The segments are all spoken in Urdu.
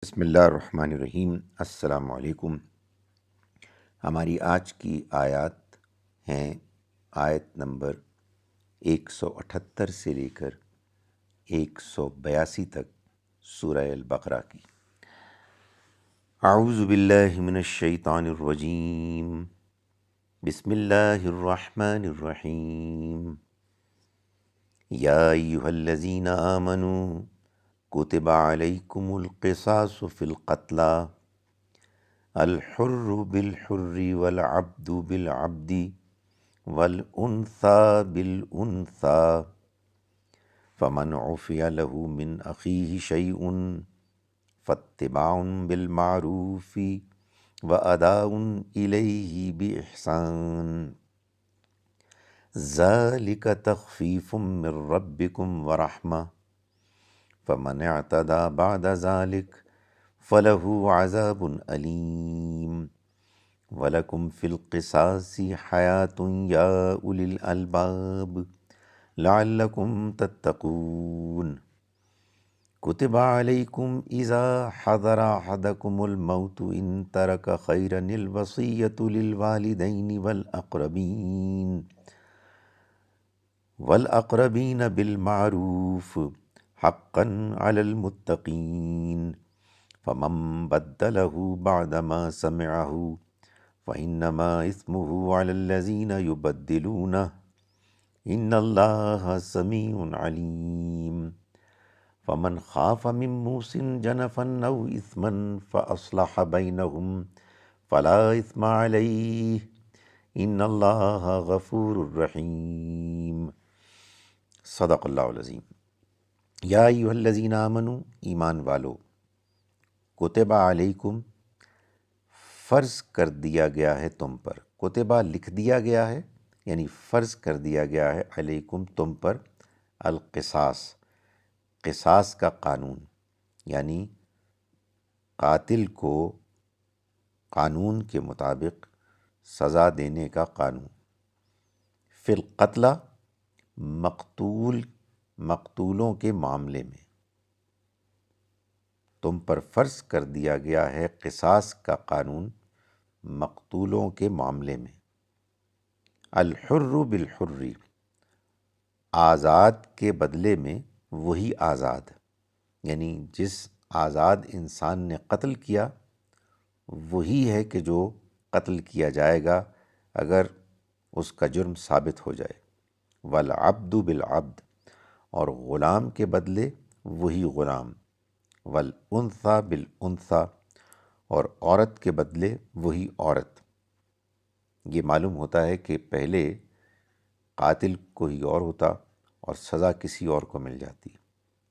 بسم اللہ الرحمن الرحیم۔ السلام علیکم۔ ہماری آج کی آیات ہیں آیت نمبر 178 سے لے کر 182 تک سورہ البقرہ کی۔ اعوذ باللہ من الشیطان الرجیم، بسم اللہ الرحمن الرحیم۔ یا ایہا الذین آمنوا کتب علیکم القصاص فی القتلی الحر بالحر والعبد بالعبد والانثى بالانثى فمن عفی له من اخیہ شیء فاتباع بالمعروف واداء الیہ باحسان ذلک تخفیف من ربکم ورحمہ فمن اعتدى بعد ذلك فله عذاب علیم وَلَكُمْ فِي الْقِصَاصِ حَيَاةٌ يَا أُولِي الْأَلْبَابِ لَعَلَّكُمْ تَتَّقُونَ كُتِبَ عَلَيْكُمْ إِذَا حَضَرَ أَحَدَكُمُ الْمَوْتُ إِن تَرَكَ خَيْرًا الْوَصِيَّةُ لِلْوَالِدَيْنِ وَالْأَقْرَبِينَ بِالْمَعْرُوفِ حَقًّا عَلَى الْمُتَّقِينَ فَمَن بَدَّلَهُ بَعْدَمَا سَمِعَهُ فَإِنَّمَا إِثْمُهُ عَلَى الَّذِينَ يُبَدِّلُونَهُ إِنَّ اللَّهَ سَمِيعٌ عَلِيمٌ فَمَنْ خَافَ مِن مُّوصٍ جَنَفًا أَوْ إِثْمًا فَأَصْلَحَ بَيْنَهُمْ فَلَا إِثْمَ عَلَيْهِ إِنَّ اللَّهَ غَفُورٌ رَّحِيمٌ۔ صدق اللہ العظیم۔ یا ایھا الذین آمنوا، ایمان والو، کتب علیکم، فرض کر دیا گیا ہے تم پر، کتبہ لکھ دیا گیا ہے یعنی فرض کر دیا گیا ہے، علیکم تم پر، القصاص، قصاص کا قانون، یعنی قاتل کو قانون کے مطابق سزا دینے کا قانون، فی القتلی، مقتولوں کے معاملے میں تم پر فرض کر دیا گیا ہے قصاص کا قانون مقتولوں کے معاملے میں۔ الحر بالحر، آزاد کے بدلے میں وہی آزاد، یعنی جس آزاد انسان نے قتل کیا وہی ہے کہ جو قتل کیا جائے گا اگر اس کا جرم ثابت ہو جائے۔ والعبد بالعبد، اور غلام کے بدلے وہی غلام۔ والانثى بالانثى، اور عورت کے بدلے وہی عورت۔ یہ معلوم ہوتا ہے کہ پہلے قاتل کوئی اور ہوتا اور سزا کسی اور کو مل جاتی،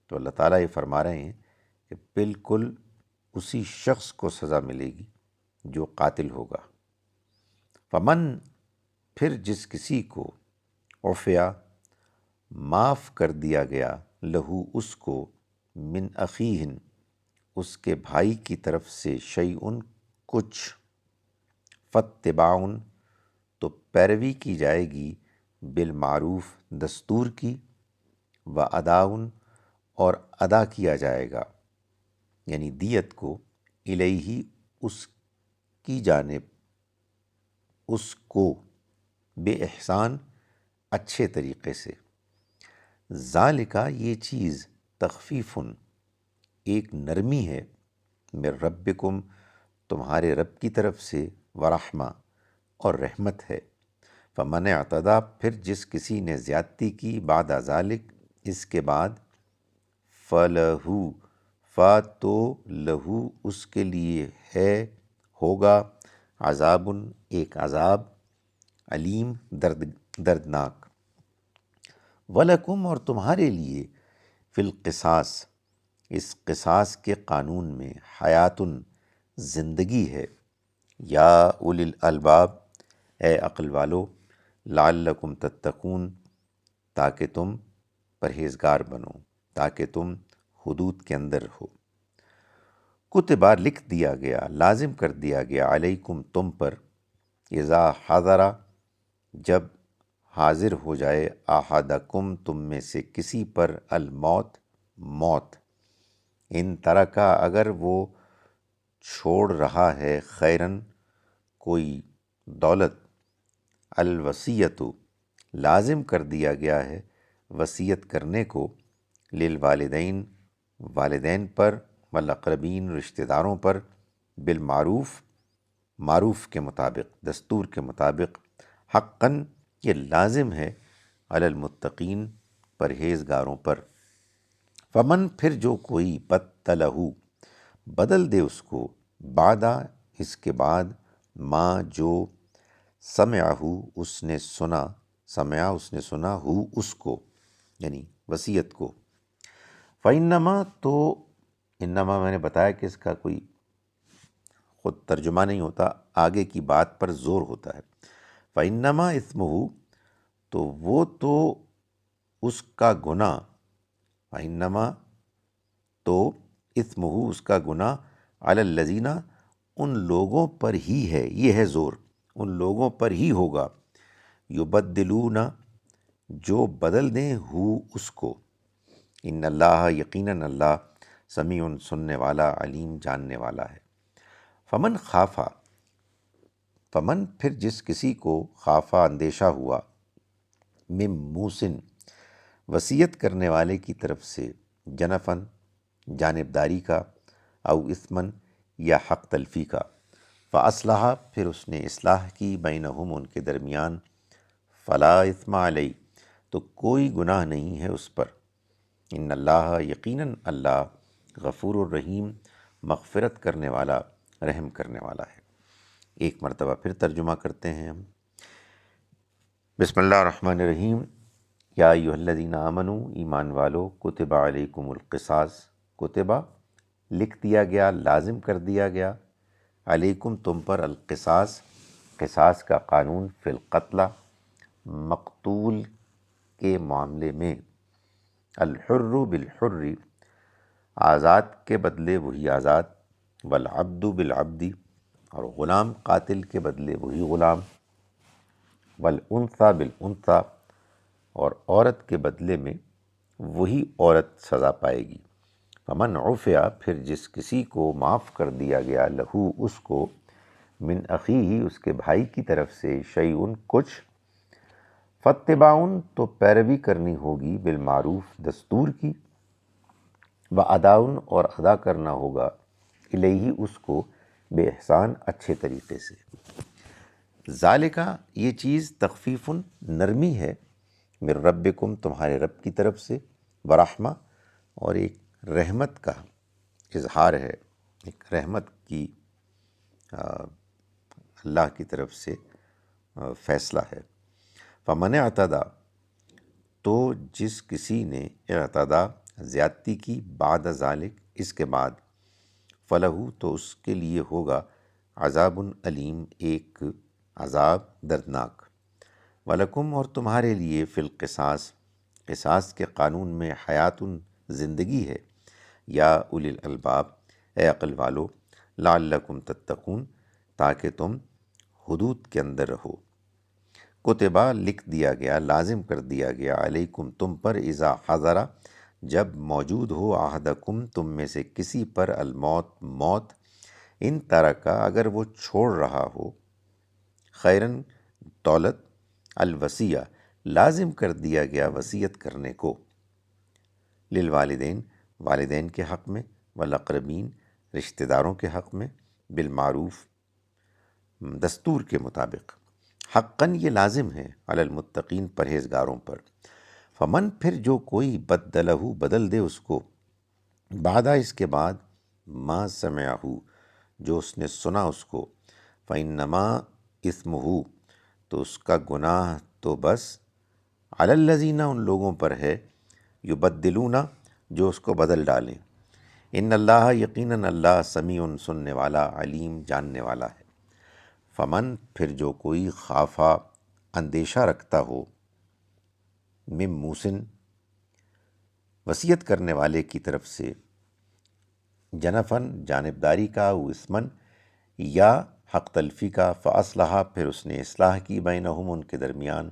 تو اللہ تعالیٰ یہ فرما رہے ہیں کہ بالکل اسی شخص کو سزا ملے گی جو قاتل ہوگا۔ فمن، پھر جس کسی کو، عفیا، معاف کر دیا گیا، لہو اس کو، من اخیہ، اس کے بھائی کی طرف سے، شیئن کچھ، فاتباع، تو پیروی کی جائے گی، بالمعروف دستور کی، واداء، اور ادا کیا جائے گا یعنی دیت کو، الیہ، اس کی جانب، اس کو، بے احسان، اچھے طریقے سے۔ ذالک، یہ چیز، تخفیف، ایک نرمی ہے، من ربکم، تمہارے رب کی طرف سے، ورحمہ، اور رحمت ہے۔ فمن اعتدی، پھر جس کسی نے زیادتی کی، بعد ذالک، اس کے بعد، فلہو، تو لہو، اس کے لیے ہے، ہوگا، عذاب، ایک عذاب، علیم، دردناک۔ وَلَكُمْ، اور تمہارے لیے، فی القصاص، اس قصاص کے قانون میں، حیاتن، زندگی ہے، یا اولی الالباب، اے عقل والو، لعلکم تتقون، تاکہ تم پرہیزگار بنو، تاکہ تم حدود کے اندر ہو۔ کتبہ، لکھ دیا گیا، لازم کر دیا گیا، علیکم، تم پر، اذا حضر، جب حاضر ہو جائے، احدکم، تم میں سے کسی پر، الموت، موت، ان ترکا، اگر وہ چھوڑ رہا ہے خیرن کوئی دولت، الوصیت لازم کر دیا گیا ہے وصیت کرنے کو، للوالدین والدین پر، والاقربین رشتہ داروں پر، بالمعروف معروف کے مطابق، دستور کے مطابق، حقاً یہ لازم ہے، علی المتقین پرہیزگاروں پر۔ فمن پھر جو کوئی بدلہ بدل دے اس کو، بعدا اس کے بعد، ما جو سمعہ اس نے سنا، سمعہ اس نے سنا، ہو اس کو یعنی وصیت کو، فإنما تو انما میں نے بتایا کہ اس کا کوئی خود ترجمہ نہیں ہوتا، آگے کی بات پر زور ہوتا ہے۔ فإنما اسمہ تو وہ تو اس کا گناہ، فإنما تو اسمہ اس کا گناہ، علی الذین ان لوگوں پر ہی ہے، یہ ہے زور، ان لوگوں پر ہی ہوگا، یبدلون جو بدل دیں ہو اس کو، ان اللہ یقیناً اللہ سمیع سننے والا، علیم جاننے والا ہے۔ فمن خافا فمن پھر جس کسی کو، خافا اندیشہ ہوا، من موسن وصیت کرنے والے کی طرف سے، جنفن جانبداری کا، او اثمن یا حق تلفی کا، فاصلح پھر اس نے اصلاح کی، بینہم ان کے درمیان، فلا اثم علیہ تو کوئی گناہ نہیں ہے اس پر، ان اللہ یقیناً اللہ غفور الرحیم مغفرت کرنے والا، رحم کرنے والا ہے۔ ایک مرتبہ پھر ترجمہ کرتے ہیں ہم۔ بسم اللہ الرحمن الرحیم۔ یا ایھا الذین آمنوا ایمان والو، کتب علیکم القصاص، کتبہ لکھ دیا گیا، لازم کر دیا گیا، علیکم تم پر، القصاص قصاص کا قانون، فی القتلى مقتول کے معاملے میں، الحر بالحر آزاد کے بدلے وہی آزاد، والعبد بالعبد اور غلام قاتل کے بدلے وہی غلام، والانثى بالانثى اور عورت کے بدلے میں وہی عورت سزا پائے گی۔ فمن عفیا پھر جس کسی کو معاف کر دیا گیا، لہو اس کو، من اخیہ اس کے بھائی کی طرف سے، شیء کچھ، فاتباع تو پیروی کرنی ہوگی، بالمعروف دستور کی، واداء اور ادا کرنا ہوگا، الیہ اس کو، بے احسان اچھے طریقے سے۔ ذالکہ یہ چیز، تخفیف نرمی ہے، من ربکم تمہارے رب کی طرف سے، ورحمہ اور ایک رحمت کا اظہار ہے، ایک رحمت کی اللہ کی طرف سے فیصلہ ہے۔ فمن اعتدی تو جس کسی نے، اعتدی زیادتی کی، بعد ذالک اس کے بعد، فلہو تو اس کے لیے ہوگا، عذاب علیم ایک عذاب دردناک، ولکم اور تمہارے لیے، فی القصاص قصاص کے قانون میں، حیات زندگی ہے، یا اولی الالباب اے عقل والو، لعلکم تتقون تاکہ تم حدود کے اندر رہو، کتبہ لکھ دیا گیا، لازم کر دیا گیا، علیکم تم پر، اذا حضر جب موجود ہو، احدکم تم میں سے کسی پر، الموت موت، ان ترکا اگر وہ چھوڑ رہا ہو، خیرن دولت، الوصیہ لازم کر دیا گیا وصیت کرنے کو، للوالدین والدین کے حق میں، والاقربین رشتہ داروں کے حق میں، بالمعروف دستور کے مطابق، حقاً یہ لازم ہے، علی المتقین پرہیزگاروں پر۔ فمن پھر جو کوئی، بدلہ بدل دے اس کو، بعدا اس کے بعد، ما سمعہ جو اس نے سنا اس کو، فإنما اسمہ تو اس کا گناہ تو بس، علی الذین ان لوگوں پر ہے، یبدلون جو اس کو بدل ڈالیں، ان اللہ یقیناً اللہ سمیع سننے والا، علیم جاننے والا ہے۔ فمن پھر جو کوئی، خافا اندیشہ رکھتا ہو، من موسن وصیت کرنے والے کی طرف سے، جنفن جانبداری کا، او اسمن یا حق تلفی کا، فاصلح پھر اس نے اصلاح کی، بینہم ان کے درمیان،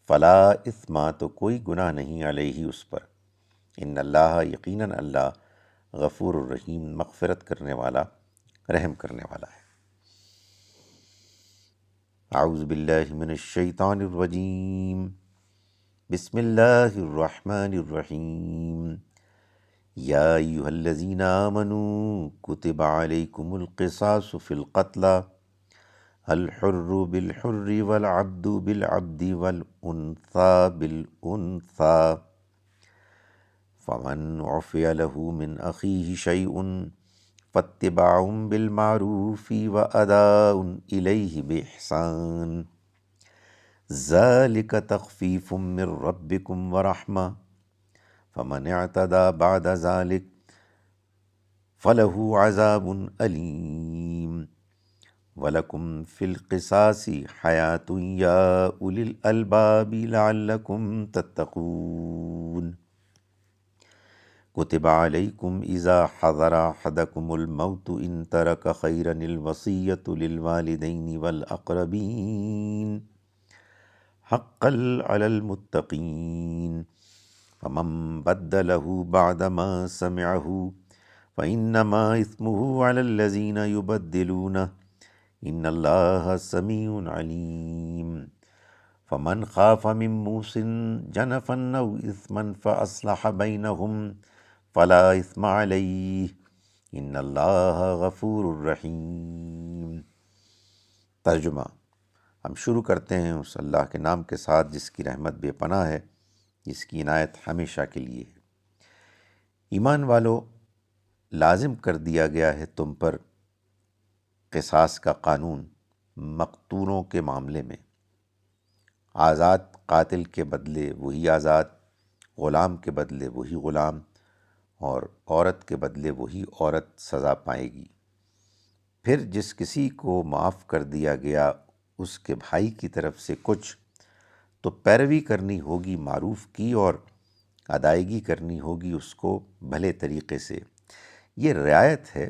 فلا اثم تو کوئی گناہ نہیں، علیہ اس پر، ان اللہ یقیناً اللہ غفور الرحیم مغفرت کرنے والا، رحم کرنے والا ہے۔ اعوذ باللہ من الشیطان الرجیم، بسم اللہ الرحمن الرحیم، یا ایہا الذین آمنوا کتب علیکم القصاص فی القتلى الحر بالحر والعبد بالعبد والانثى بالانثى فمن عفی له من اخیہ شیء فاتباع بالمعروف واداء الیہ بإحسان ذلک تخفیف من ربکم ورحمہ فمن اعتدى بعد ذلك فله عذاب علیم وَلَكُمْ فِي الْقِصَاصِ حَيَاةٌ يَا أُولِي الْأَلْبَابِ لَعَلَّكُمْ تَتَّقُونَ كُتِبَ عَلَيْكُمْ إِذَا حَضَرَ أَحَدَكُمُ الْمَوْتُ إِنْ تَرَكَ خَيْرًا الْوَصِيَّةُ لِلْوَالِدَيْنِ وَالْأَقْرَبِينَ حَقًّا عَلَى الْمُتَّقِينَ فَمَنْ بَدَّلَهُ بَعْدَمَا سَمِعَهُ فَإِنَّمَا إِثْمُهُ عَلَى الَّذِينَ يُبَدِّلُونَهُ ان اللہ سمیع علیم فمن خاف من موص جنفا او اثما فاصلح بینہم فلا اثم علیہ ان اللہ غفور رحیم۔ ترجمہ۔ ہم شروع کرتے ہیں اس اللہ کے نام کے ساتھ جس کی رحمت بے پناہ ہے، جس کی عنایت ہمیشہ کے لیے ہے۔ ایمان والو، لازم کر دیا گیا ہے تم پر قصاص کا قانون مقتولوں کے معاملے میں۔ آزاد قاتل کے بدلے وہی آزاد، غلام کے بدلے وہی غلام، اور عورت کے بدلے وہی عورت سزا پائے گی۔ پھر جس کسی کو معاف کر دیا گیا اس کے بھائی کی طرف سے کچھ تو پیروی کرنی ہوگی معروف کی اور ادائیگی کرنی ہوگی اس کو بھلے طریقے سے۔ یہ رعایت ہے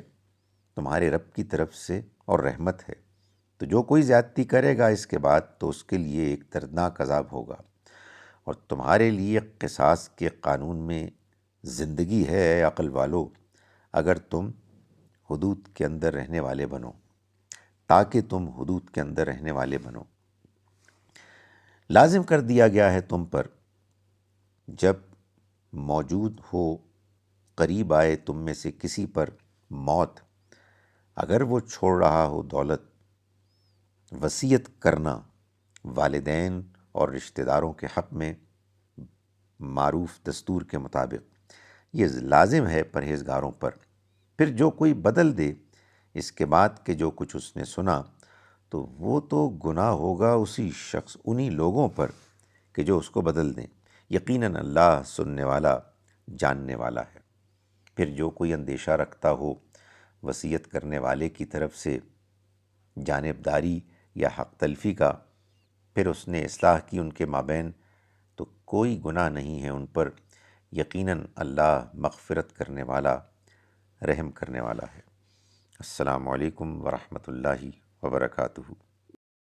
تمہارے رب کی طرف سے اور رحمت ہے۔ تو جو کوئی زیادتی کرے گا اس کے بعد تو اس کے لیے ایک دردناک عذاب ہوگا، اور تمہارے لیے قصاص کے قانون میں زندگی ہے اے عقل والو، اگر تم حدود کے اندر رہنے والے بنو، تاکہ تم حدود کے اندر رہنے والے بنو۔ لازم کر دیا گیا ہے تم پر جب موجود ہو، قریب آئے تم میں سے کسی پر موت، اگر وہ چھوڑ رہا ہو دولت، وصیت کرنا والدین اور رشتہ داروں کے حق میں معروف دستور کے مطابق۔ یہ لازم ہے پرہیزگاروں پر۔ پھر جو کوئی بدل دے اس کے بعد کہ جو کچھ اس نے سنا، تو وہ تو گناہ ہوگا اسی شخص، انہی لوگوں پر کہ جو اس کو بدل دیں۔ یقیناً اللہ سننے والا، جاننے والا ہے۔ پھر جو کوئی اندیشہ رکھتا ہو وصیت کرنے والے کی طرف سے جانبداری یا حق تلفی کا، پھر اس نے اصلاح کی ان کے مابین، تو کوئی گناہ نہیں ہے ان پر۔ یقیناً اللہ مغفرت کرنے والا، رحم کرنے والا ہے۔ السلام علیکم ورحمۃ اللہ وبرکاتہ۔